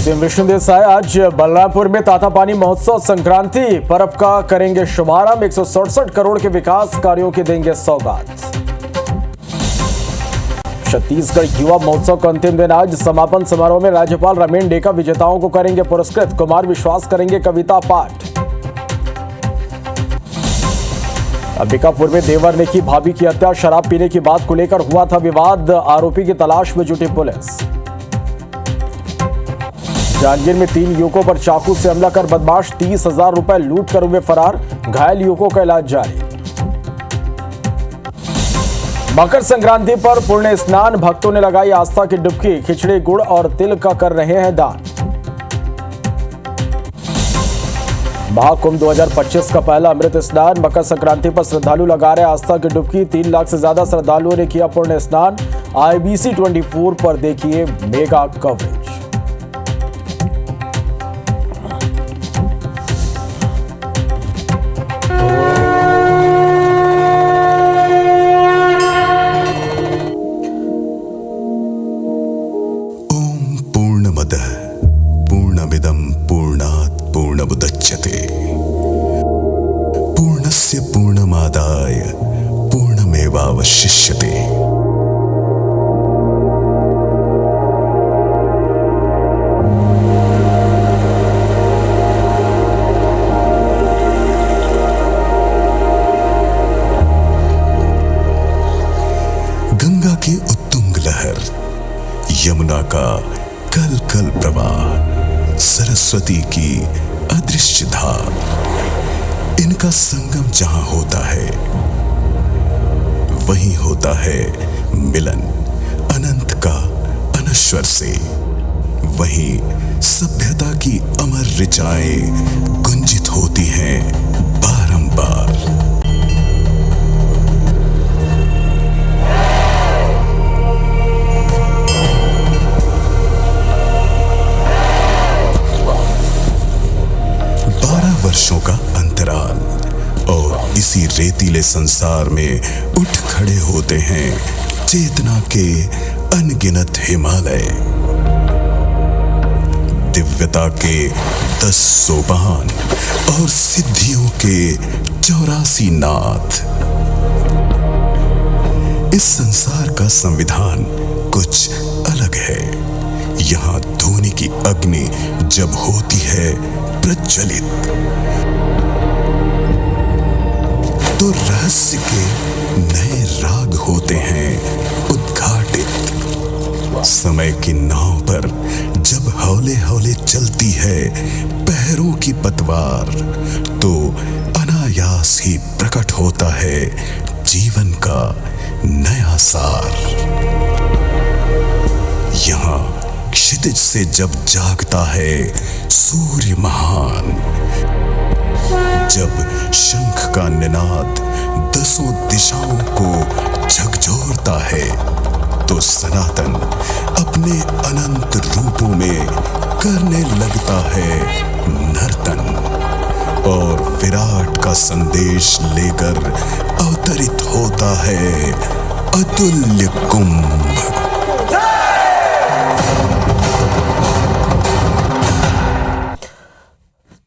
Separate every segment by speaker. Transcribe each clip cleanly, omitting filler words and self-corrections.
Speaker 1: CM Vishnu Desai आज बलरामपुर में तातापानी महोत्सव संक्रांति पर्व का करेंगे शुभारंभ। 167 करोड़ के विकास कार्यों की देंगे सौगात। छत्तीसगढ़ युवा महोत्सव का अंतिम दिन आज। समापन समारोह में राज्यपाल रमेन डेका विजेताओं को करेंगे पुरस्कृत। कुमार विश्वास करेंगे कविता पाठ। अंबिकापुर में देवर ने की भाभी की हत्या। शराब पीने की बात को लेकर हुआ था विवाद। आरोपी की तलाश में जुटी पुलिस। जांजगीर में 3 युवकों पर चाकू से हमला कर बदमाश 30,000 रुपए लूट कर हुए फरार। घायल युवकों का इलाज जारी। मकर संक्रांति पर पुण्य स्नान। भक्तों ने लगाई आस्था की डुबकी। खिचड़ी गुड़ और तिल का कर रहे हैं दान। महाकुंभ 2025 का पहला अमृत स्नान। मकर संक्रांति पर श्रद्धालु लगा रहे आस्था की डुबकी। 3 लाख से ज्यादा श्रद्धालुओं ने किया पुण्य स्नान। IBC 24 पर देखिए मेगा कवरेज।
Speaker 2: पूर्णमिदं पूर्णात् पूर्णमुदच्यते पूर्णस्य पूर्णमादाय पूर्णमेवावशिष्यते। गंगा की उत्तुंग लहर, यमुना का कल कल प्रवाह, सरस्वती की अदृश्य धार, इनका संगम जहां होता है वहीं होता है मिलन अनंत का अनश्वर से। वहीं सभ्यता की अमर ऋचाएं गुंजित होती हैं बारंबार। वर्षों का अंतराल और इसी रेतीले संसार में उठ खड़े होते हैं चेतना के अनगिनत हिमालय। दिव्यता के 10 सोपान और सिद्धियों के 84 नाथ। इस संसार का संविधान कुछ अलग है। यहाँ धोनी की अग्नि जब होती है प्रज्वलित, तो रहस्य के नए राग होते हैं उद्घाटित। समय की नाव पर जब हौले हौले चलती है पहरों की पतवार, तो अनायास ही प्रकट होता है जीवन का नया सार। यहाँ क्षितिज से जब जागता है सूर्य महान, जब शंख का निनाद 10 दिशाओं को झकझोरता है, तो सनातन अपने अनंत रूपों में करने लगता है नर्तन और विराट का संदेश लेकर अवतरित होता है अतुल्य कुंभ।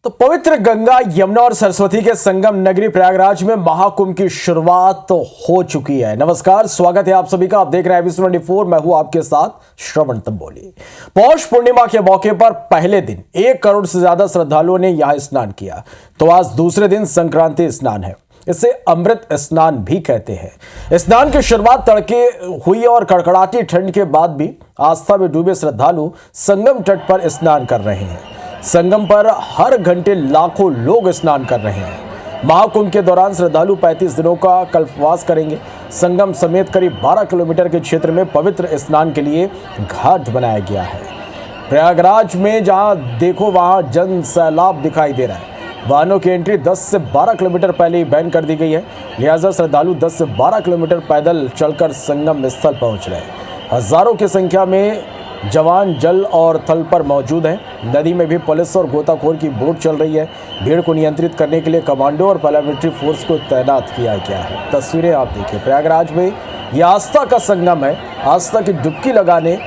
Speaker 1: तो पवित्र गंगा, यमुना और सरस्वती के संगम नगरी प्रयागराज में महाकुंभ की शुरुआत तो हो चुकी है। नमस्कार, स्वागत है आप सभी का। आप देख रहे हैं IBC 24। मैं हूं आपके साथ श्रवण तंबोली। पौष पूर्णिमा के मौके पर पहले दिन 1 करोड़ से ज्यादा श्रद्धालुओं ने यहां स्नान किया। तो आज दूसरे दिन संक्रांति स्नान है। इसे अमृत स्नान भी कहते हैं। स्नान की शुरुआत तड़के हुई और कड़कड़ाती ठंड के बाद भी आस्था में डूबे श्रद्धालु संगम तट पर स्नान कर रहे हैं। संगम पर हर घंटे लाखों लोग स्नान कर रहे हैं। महाकुंभ के दौरान श्रद्धालु 35 दिनों का कल्पवास करेंगे। संगम समेत करीब 12 किलोमीटर के क्षेत्र में पवित्र स्नान के लिए घाट बनाया गया है। प्रयागराज में जहां देखो वहां जन सैलाब दिखाई दे रहा है। वाहनों की एंट्री 10 से 12 किलोमीटर पहले ही बैन कर दी गई है। लिहाजा श्रद्धालु 10 से 12 किलोमीटर पैदल चलकर संगम स्थल पहुंच रहे हैं। हजारों की संख्या में जवान जल और थल पर मौजूद हैं। नदी में भी पुलिस और गोताखोर की बोट चल रही है। भीड़ को नियंत्रित करने के लिए कमांडो और पैरामिलिट्री फोर्स को तैनात किया गया है। तस्वीरें आप देखिए। प्रयागराज में यह आस्था का संगम है। आस्था की डुबकी लगाने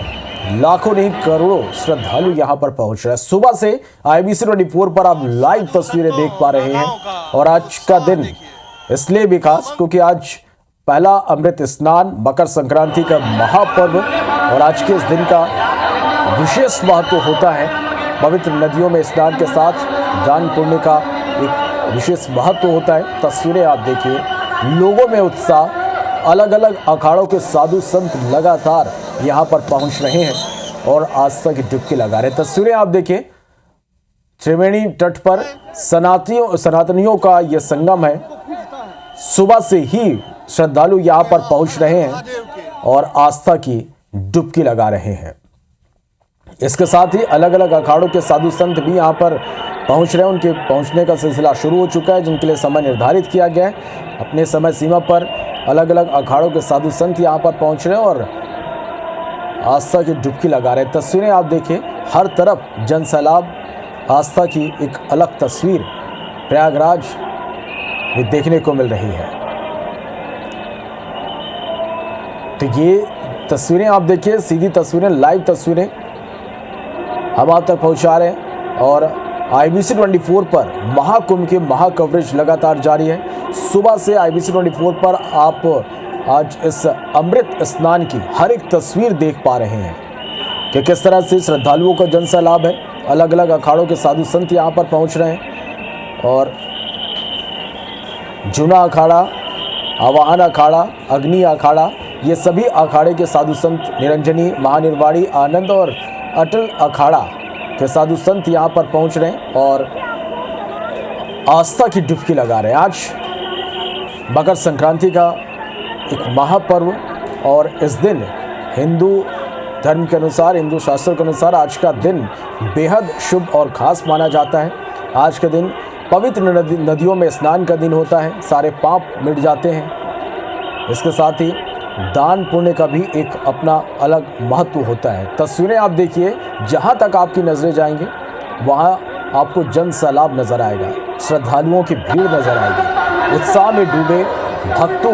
Speaker 1: लाखों नहीं करोड़ों श्रद्धालु यहां पर पहुंच रहे हैं। सुबह से IBC 24 पर आप लाइव तस्वीरें देख पा रहे हैं और आज का दिन इसलिए भी खास क्योंकि आज पहला अमृत स्नान, मकर संक्रांति का महापर्व और आज के इस दिन का विशेष महत्व होता है। पवित्र नदियों में स्नान के साथ दान पुण्य का एक विशेष महत्व होता है। तस्वीरें आप देखिए, लोगों में उत्साह, अलग अलग अखाड़ों के साधु संत लगातार यहाँ पर पहुँच रहे हैं और आस्था की डुबकी लगा रहे हैं। तस्वीरें आप देखिए, त्रिवेणी तट पर सनातनियों का यह संगम है। सुबह से ही श्रद्धालु यहाँ पर पहुँच रहे हैं और आस्था की डुबकी लगा रहे हैं। इसके साथ ही अलग अलग अखाड़ों के साधु संत भी यहाँ पर पहुँच रहे हैं। उनके पहुँचने का सिलसिला शुरू हो चुका है, जिनके लिए समय निर्धारित किया गया है। अपने समय सीमा पर अलग अलग अखाड़ों के साधु संत यहाँ पर पहुँच रहे हैं और आस्था की डुबकी लगा रहे हैं। तस्वीरें आप देखिए, हर तरफ जन सैलाब, आस्था की एक अलग तस्वीर प्रयागराज में देखने को मिल रही है। तो ये तस्वीरें आप देखिए, सीधी तस्वीरें, लाइव तस्वीरें हम आप तक पहुंचा रहे हैं और IBC 24 पर महाकुंभ की महाकवरेज लगातार जारी है। सुबह से IBC 24 पर आप आज इस अमृत स्नान की हर एक तस्वीर देख पा रहे हैं कि किस तरह से श्रद्धालुओं का जन सैलाब है। अलग अलग अखाड़ों के साधु संत यहाँ पर पहुँच रहे हैं और जूना अखाड़ा, आवाहन अखाड़ा, अग्नि अखाड़ा, ये सभी अखाड़े के साधु संत, निरंजनी, महानिर्वाणी, आनंद और अटल अखाड़ा के साधु संत यहाँ पर पहुँच रहे हैं और आस्था की डुबकी लगा रहे हैं। आज मकर संक्रांति का एक महापर्व और इस दिन हिंदू धर्म के अनुसार, हिंदू शास्त्रों के अनुसार आज का दिन बेहद शुभ और खास माना जाता है। आज का दिन पवित्र नदियों में स्नान का दिन होता है, सारे पाप मिट जाते हैं। इसके साथ ही दान पुण्य का भी एक अपना अलग महत्व होता है। तस्वीरें आप देखिए, जहां तक आपकी नजरें जाएंगे वहां आपको जन सैलाब नजर आएगा, श्रद्धालुओं की भीड़ नजर आएगी, उत्साह में डूबे भक्तों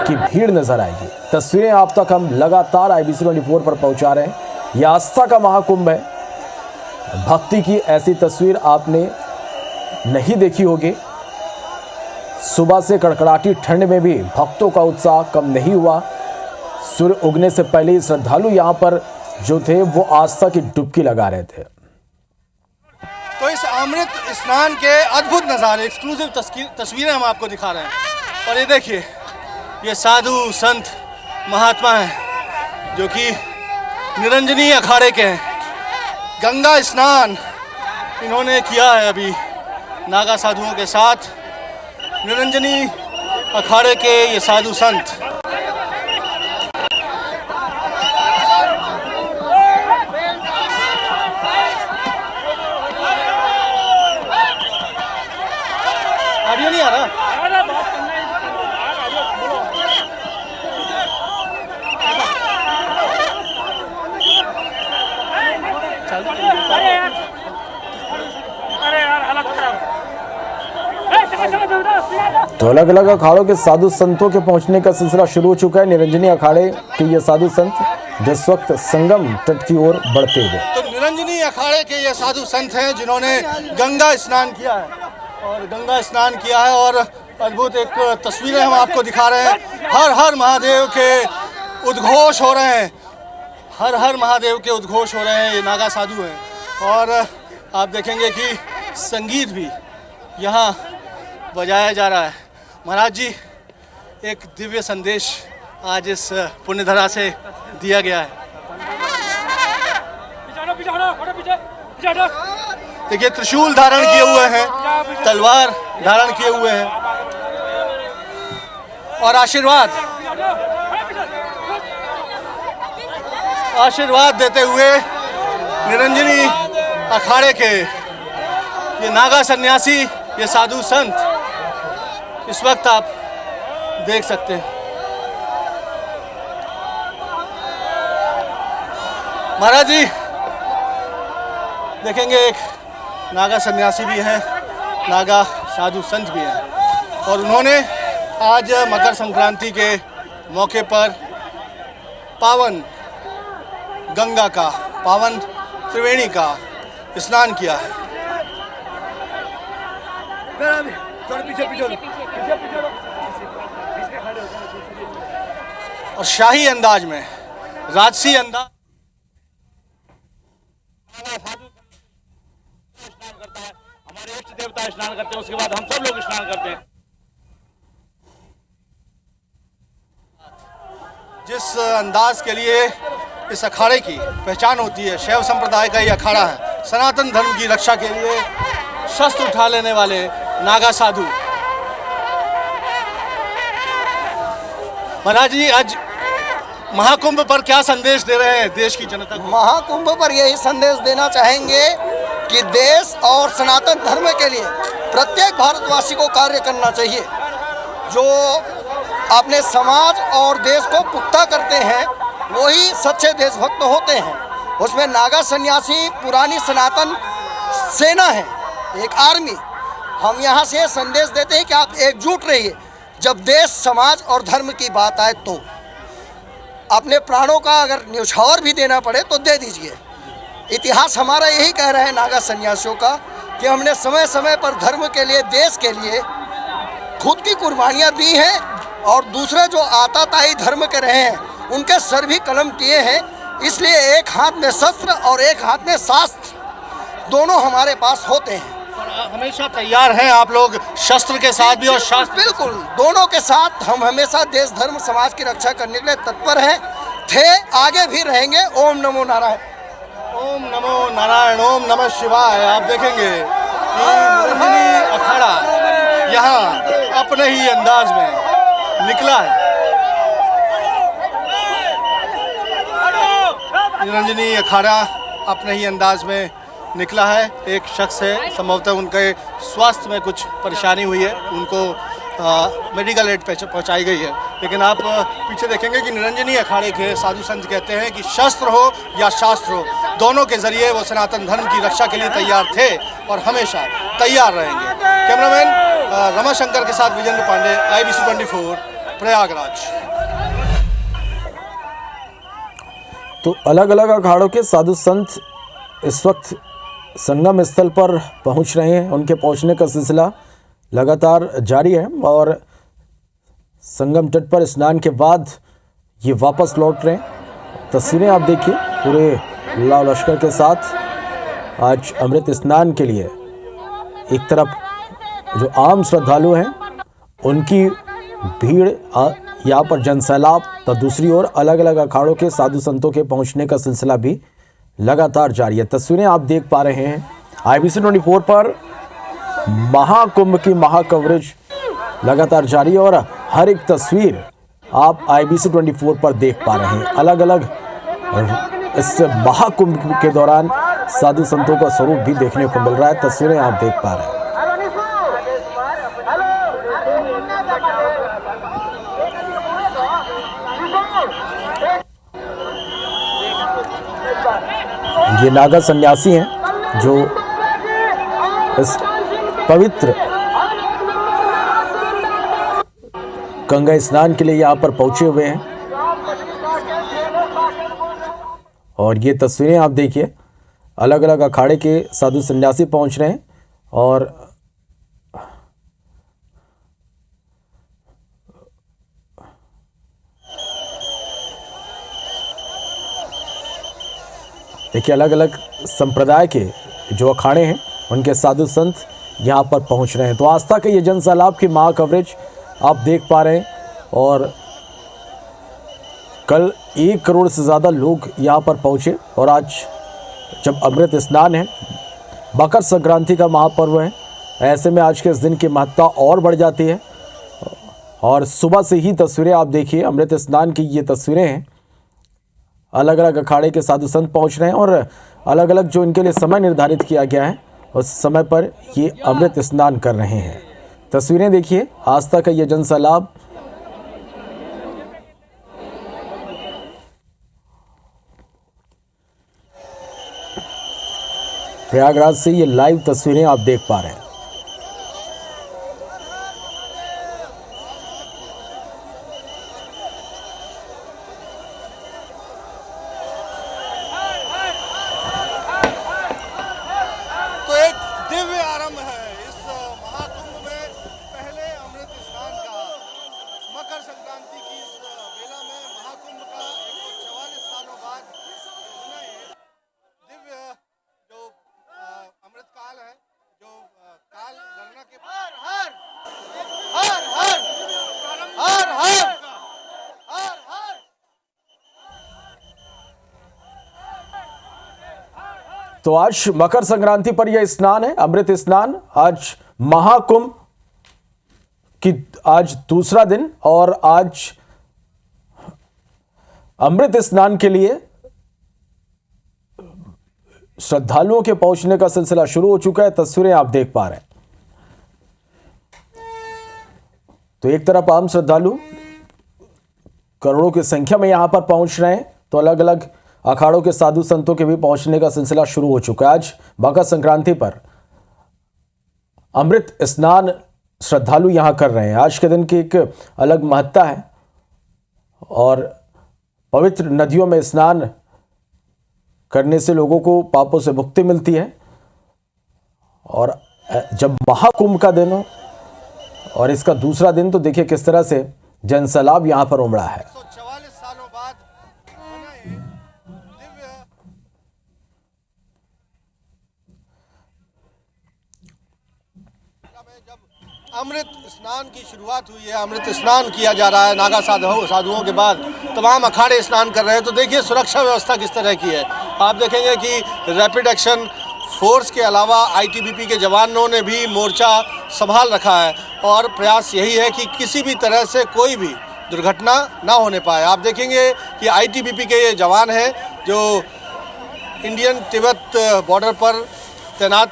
Speaker 1: की भीड़ नजर आएगी। तस्वीरें आप तक हम लगातार IBC 24 पर पहुंचा रहे हैं। यह आस्था का महाकुंभ है। भक्ति की ऐसी तस्वीर आपने नहीं देखी होगी। सुबह से कड़कड़ाती ठंड में भी भक्तों का उत्साह कम नहीं हुआ। सूर्य उगने से पहले ही श्रद्धालु यहाँ पर जो थे वो आस्था की डुबकी लगा रहे थे।
Speaker 3: तो इस अमृत स्नान के अद्भुत नज़ारे, एक्सक्लूसिव तस्वीरें हम आपको दिखा रहे हैं। और ये देखिए, ये साधु संत महात्मा हैं जो कि निरंजनी अखाड़े के हैं। गंगा स्नान इन्होंने किया है अभी नागा साधुओं के साथ। निरंजनी अखाड़े के ये साधु संत ऑडियो नहीं आ रहा।
Speaker 1: तो अलग अलग अखाड़ों के साधु संतों के पहुंचने का सिलसिला शुरू हो चुका है। निरंजनी अखाड़े के ये साधु संत जिस वक्त संगम तट की ओर बढ़ते हुए,
Speaker 3: तो निरंजनी अखाड़े के ये साधु संत हैं जिन्होंने गंगा स्नान किया है और गंगा स्नान किया है और अद्भुत एक तस्वीरें हम आपको दिखा रहे हैं। हर हर महादेव के उद्घोष हो रहे हैं, हर हर महादेव के उद्घोष हो रहे हैं। ये नागा साधु हैं और आप देखेंगे कि संगीत भी यहाँ बजाया जा रहा है। महाराज जी, एक दिव्य संदेश आज इस पुण्यधरा से दिया गया है। देखिए, त्रिशूल धारण किए हुए हैं, तलवार धारण किए हुए हैं और आशीर्वाद देते हुए निरंजनी अखाड़े के ये नागा सन्यासी, ये साधु संत इस वक्त आप देख सकते हैं। महाराज जी देखेंगे, एक नागा सन्यासी भी हैं, नागा साधु संत भी हैं और उन्होंने आज मकर संक्रांति के मौके पर पावन गंगा का, पावन त्रिवेणी का स्नान किया है। और शाही अंदाज में, राजसी अंदाज
Speaker 4: हमारे इष्ट देवता स्नान करते हैं, उसके बाद हम सब लोग स्नान करते हैं।
Speaker 3: जिस अंदाज के लिए इस अखाड़े की पहचान होती है, शैव संप्रदाय का ये अखाड़ा है। सनातन धर्म की रक्षा के लिए शस्त्र उठा लेने वाले नागा साधु। महाराज जी, आज महाकुंभ पर क्या संदेश दे रहे हैं देश की जनता को?
Speaker 5: महाकुंभ पर यही संदेश देना चाहेंगे कि देश और सनातन धर्म के लिए प्रत्येक भारतवासी को कार्य करना चाहिए। जो अपने समाज और देश को पुख्ता करते हैं वही सच्चे देशभक्त होते हैं। उसमें नागा सन्यासी पुरानी सनातन सेना है, एक आर्मी। हम यहाँ से संदेश देते हैं कि आप एकजुट रहिए। जब देश, समाज और धर्म की बात आए तो अपने प्राणों का अगर न्यौछावर भी देना पड़े तो दे दीजिए। इतिहास हमारा यही कह रहा है नागा सन्यासियों का कि हमने समय समय पर धर्म के लिए, देश के लिए खुद की कुर्बानियाँ दी हैं और दूसरे जो आताताई धर्म के रहे हैं उनके सर भी कलम किए हैं। इसलिए एक हाथ में शस्त्र और एक हाथ में शास्त्र दोनों हमारे पास होते हैं।
Speaker 3: हमेशा तैयार हैं आप लोग, शस्त्र के साथ भी और शास्त्र?
Speaker 5: बिल्कुल, दोनों के साथ हम हमेशा देश, धर्म, समाज की रक्षा करने के लिए तत्पर हैं, थे, आगे भी रहेंगे। ओम नमो नारायण।
Speaker 3: ओम नमो नारायण, ओम नमः शिवाय। आप देखेंगे कि निरंजनी अखाड़ा यहाँ अपने ही अंदाज में निकला है। निरंजनी अखाड़ा अपने ही अंदाज में निकला है। एक शख्स है, संभवतः उनके स्वास्थ्य में कुछ परेशानी हुई है, उनको मेडिकल एड पहुंचाई गई है। लेकिन आप पीछे देखेंगे कि निरंजनी अखाड़े के साधु संत कहते हैं कि शस्त्र हो या शास्त्र हो, दोनों के जरिए वो सनातन धर्म की रक्षा के लिए तैयार थे और हमेशा तैयार रहेंगे। कैमरामैन रमाशंकर के साथ विजेंद्र पांडे, IBC 24, प्रयागराज।
Speaker 1: तो अलग अलग अखाड़ों के साधु संत इस वक्त संगम स्थल पर पहुंच रहे हैं। उनके पहुंचने का सिलसिला लगातार जारी है और संगम तट पर स्नान के बाद ये वापस लौट रहे हैं। तस्वीरें आप देखिए, पूरे लाव लश्कर के साथ आज अमृत स्नान के लिए एक तरफ जो आम श्रद्धालु हैं उनकी भीड़, यहाँ पर जनसैलाब, तो दूसरी ओर अलग अलग अखाड़ों के साधु संतों के पहुंचने का सिलसिला भी लगातार जारी है। तस्वीरें आप देख पा रहे हैं IBC 24 पर। महाकुंभ की कवरेज लगातार जारी है और हर एक तस्वीर आप IBC 24 पर देख पा रहे हैं। अलग अलग इस महाकुंभ के दौरान साधु संतों का स्वरूप भी देखने को मिल रहा है। तस्वीरें आप देख पा रहे हैं। ये नागा सन्यासी हैं जो इस पवित्र गंगा स्नान के लिए यहाँ पर पहुंचे हुए हैं और ये तस्वीरें आप देखिए, अलग अलग अखाड़े के साधु सन्यासी पहुंच रहे हैं और देखिए अलग अलग संप्रदाय के जो अखाड़े हैं उनके साधु संत यहाँ पर पहुँच रहे हैं। तो आस्था के ये जनसैलाब की कवरेज आप देख पा रहे हैं और कल 1 करोड़ से ज़्यादा लोग यहाँ पर पहुँचे और आज जब अमृत स्नान है, मकर संक्रांति का महापर्व है, ऐसे में आज के इस दिन की महत्ता और बढ़ जाती है। और सुबह से ही तस्वीरें आप देखिए, अमृत स्नान की ये तस्वीरें हैं, अलग अलग अखाड़े के साधु संत पहुंच रहे हैं और अलग अलग जो इनके लिए समय निर्धारित किया गया है उस समय पर ये अमृत स्नान कर रहे हैं। तस्वीरें देखिए, आस्था का ये जनसैलाब। प्रयागराज से ये लाइव तस्वीरें आप देख पा रहे हैं। तो आज मकर संक्रांति पर यह स्नान है, अमृत स्नान। आज महाकुंभ की आज दूसरा दिन और आज अमृत स्नान के लिए श्रद्धालुओं के पहुंचने का सिलसिला शुरू हो चुका है। तस्वीरें आप देख पा रहे हैं। तो एक तरफ आम श्रद्धालु करोड़ों की संख्या में यहां पर पहुंच रहे हैं, तो अलग अलग अखाड़ों के साधु संतों के भी पहुंचने का सिलसिला शुरू हो चुका है। आज मकर संक्रांति पर अमृत स्नान श्रद्धालु यहां कर रहे हैं। आज के दिन की एक अलग महत्ता है और पवित्र नदियों में स्नान करने से लोगों को पापों से मुक्ति मिलती है। और जब महाकुंभ का दिन हो और इसका दूसरा दिन, तो देखिए किस तरह से जनसैलाब यहां पर उमड़ा है।
Speaker 3: 144 सालों बाद दिव्य जब अमृत स्नान की शुरुआत हुई है, अमृत स्नान किया जा रहा है। नागा साधुओं के बाद तमाम अखाड़े स्नान कर रहे हैं। तो देखिए सुरक्षा व्यवस्था किस तरह की है। आप देखेंगे कि रैपिड एक्शन फोर्स के अलावा आईटीबीपी के जवानों ने भी मोर्चा संभाल रखा है और प्रयास यही है कि किसी भी तरह से कोई भी दुर्घटना ना होने पाए। आप देखेंगे कि आईटीबीपी के ये जवान हैं जो इंडियन तिब्बत बॉर्डर पर तैनात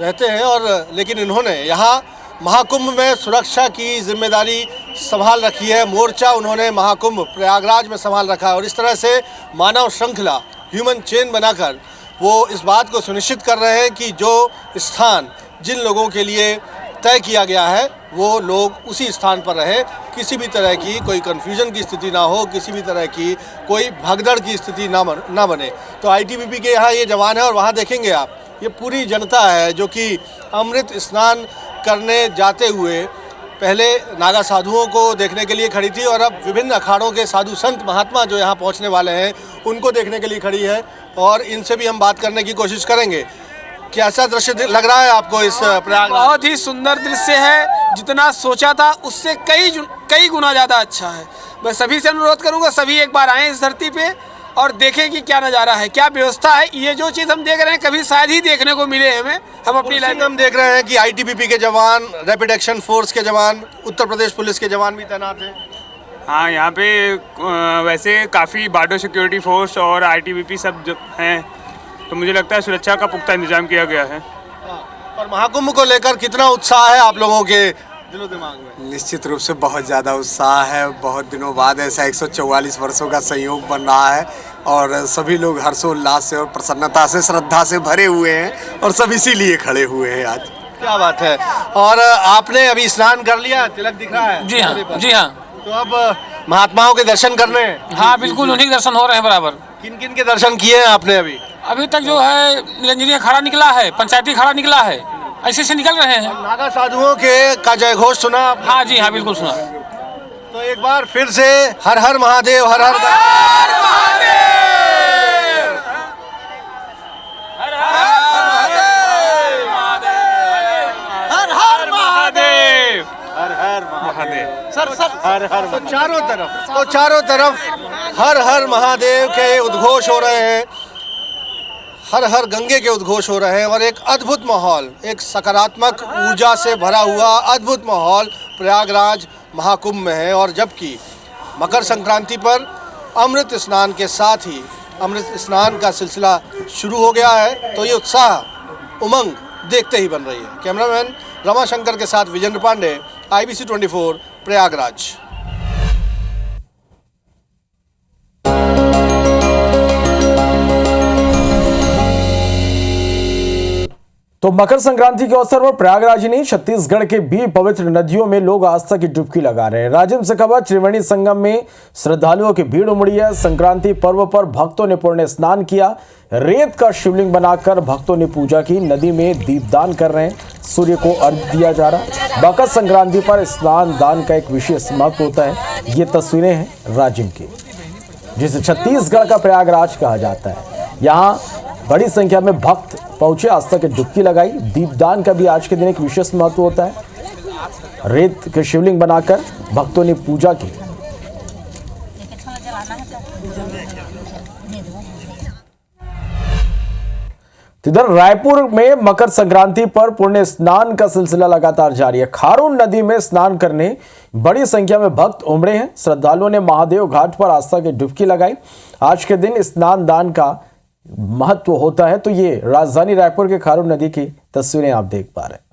Speaker 3: रहते हैं और लेकिन इन्होंने यहाँ महाकुंभ में सुरक्षा की जिम्मेदारी संभाल रखी है। मोर्चा उन्होंने महाकुंभ प्रयागराज में संभाल रखा है और इस तरह से मानव श्रृंखला ह्यूमन चेन बनाकर वो इस बात को सुनिश्चित कर रहे हैं कि जो स्थान जिन लोगों के लिए तय किया गया है वो लोग उसी स्थान पर रहें। किसी भी तरह की कोई कन्फ्यूजन की स्थिति ना हो, किसी भी तरह की कोई भगदड़ की स्थिति ना बने। तो आईटीबीपी के यहाँ ये जवान है और वहाँ देखेंगे आप ये पूरी जनता है जो कि अमृत स्नान करने जाते हुए पहले नागा साधुओं को देखने के लिए खड़ी थी और अब विभिन्न अखाड़ों के साधु संत महात्मा जो यहाँ पहुँचने वाले हैं उनको देखने के लिए खड़ी है और इनसे भी हम बात करने की कोशिश करेंगे। कैसा दृश्य लग रहा है आपको इस प्रयाग?
Speaker 6: बहुत ही सुंदर दृश्य है। जितना सोचा था उससे कई गुना ज़्यादा अच्छा है। मैं सभी से अनुरोध करूंगा सभी एक बार आएँ इस धरती पे और देखें कि क्या नज़ारा है, क्या व्यवस्था है। ये जो चीज़ हम देख रहे हैं कभी शायद ही देखने को मिले हमें। हम अपनी लाइफ में
Speaker 3: हम देख रहे हैं कि आईटीबीपी के जवान, रैपिड एक्शन फोर्स के जवान, उत्तर प्रदेश पुलिस के जवान भी तैनात हैं।
Speaker 7: हाँ, यहाँ पे वैसे काफ़ी बॉर्डर सिक्योरिटी फोर्स और आईटीबीपी सब हैं, तो मुझे लगता है सुरक्षा का पुख्ता इंतजाम किया गया है।
Speaker 3: और महाकुंभ को लेकर कितना उत्साह है आप लोगों के दिलो दिमाग में?
Speaker 8: निश्चित रूप से बहुत ज़्यादा उत्साह है। बहुत दिनों बाद ऐसा 144 वर्षों का संयोग बन रहा है और सभी लोग हर्षोल्लास से और प्रसन्नता से, श्रद्धा से भरे हुए हैं और सब इसीलिए खड़े हुए हैं आज।
Speaker 3: क्या बात है। और आपने अभी स्नान कर लिया, तिलक दिख रहा है?
Speaker 6: जी हाँ, जी हाँ।
Speaker 3: तो अब महात्माओं के दर्शन करने हैं?
Speaker 6: हाँ बिल्कुल, उन्हीं के दर्शन हो रहे हैं बराबर।
Speaker 3: किन किन के दर्शन किए हैं आपने अभी?
Speaker 6: अभी तक जो है निरंजनी अखाड़ा निकला है, पंचायती अखाड़ा निकला है, ऐसे से निकल रहे हैं।
Speaker 3: नागा साधुओं के का जय घोष सुना आपने?
Speaker 6: हाँ जी हाँ, बिल्कुल सुना।
Speaker 3: तो एक बार फिर से हर हर महादेव, हर हर महादेव,
Speaker 6: हर हर महादेव,
Speaker 3: हर हर महादेव, सर हर हर। तो चारों तरफ हर हर महादेव के उद्घोष हो रहे हैं, हर हर गंगे के उद्घोष हो रहे हैं और एक अद्भुत माहौल, एक सकारात्मक ऊर्जा से भरा हुआ अद्भुत माहौल प्रयागराज महाकुंभ में है। और जबकि मकर संक्रांति पर अमृत स्नान के साथ ही अमृत स्नान का सिलसिला शुरू हो गया है, तो ये उत्साह, उमंग देखते ही बन रही है। कैमरामैन रमाशंकर के साथ विजेंद्र पांडे, IBC 24 प्रयागराज।
Speaker 1: तो मकर संक्रांति के अवसर पर प्रयागराज ही नहीं, छत्तीसगढ़ के भी पवित्र नदियों में लोग आस्था की डुबकी लगा रहे हैं। राजिम से खबर त्रिवेणी संगम में श्रद्धालुओं की भीड़ उमड़ी है। संक्रांति पर्व पर भक्तों ने पुण्य स्नान किया। रेत का शिवलिंग बनाकर भक्तों ने पूजा की। नदी में दीपदान कर रहे हैं, सूर्य को अर्घ्य दिया जा रहा है। मकर संक्रांति पर स्नान दान का एक विशेष महत्व होता है। ये तस्वीरें हैं राजिम की, जिसे छत्तीसगढ़ का प्रयागराज कहा जाता है। यहाँ बड़ी संख्या में भक्त पहुंचे, आस्था की डुबकी लगाई। दीपदान का भी आज के दिन एक विशेष महत्व होता है। रेत के शिवलिंग बनाकर भक्तों ने पूजा की। तो इधर रायपुर में मकर संक्रांति पर पुण्य स्नान का सिलसिला लगातार जारी है। खारून नदी में स्नान करने बड़ी संख्या में भक्त उमड़े हैं। श्रद्धालुओं ने महादेव घाट पर आस्था की डुबकी लगाई। आज के दिन स्नान दान का महत्व होता है। तो ये राजधानी रायपुर के खारून नदी की तस्वीरें आप देख पा रहे हैं।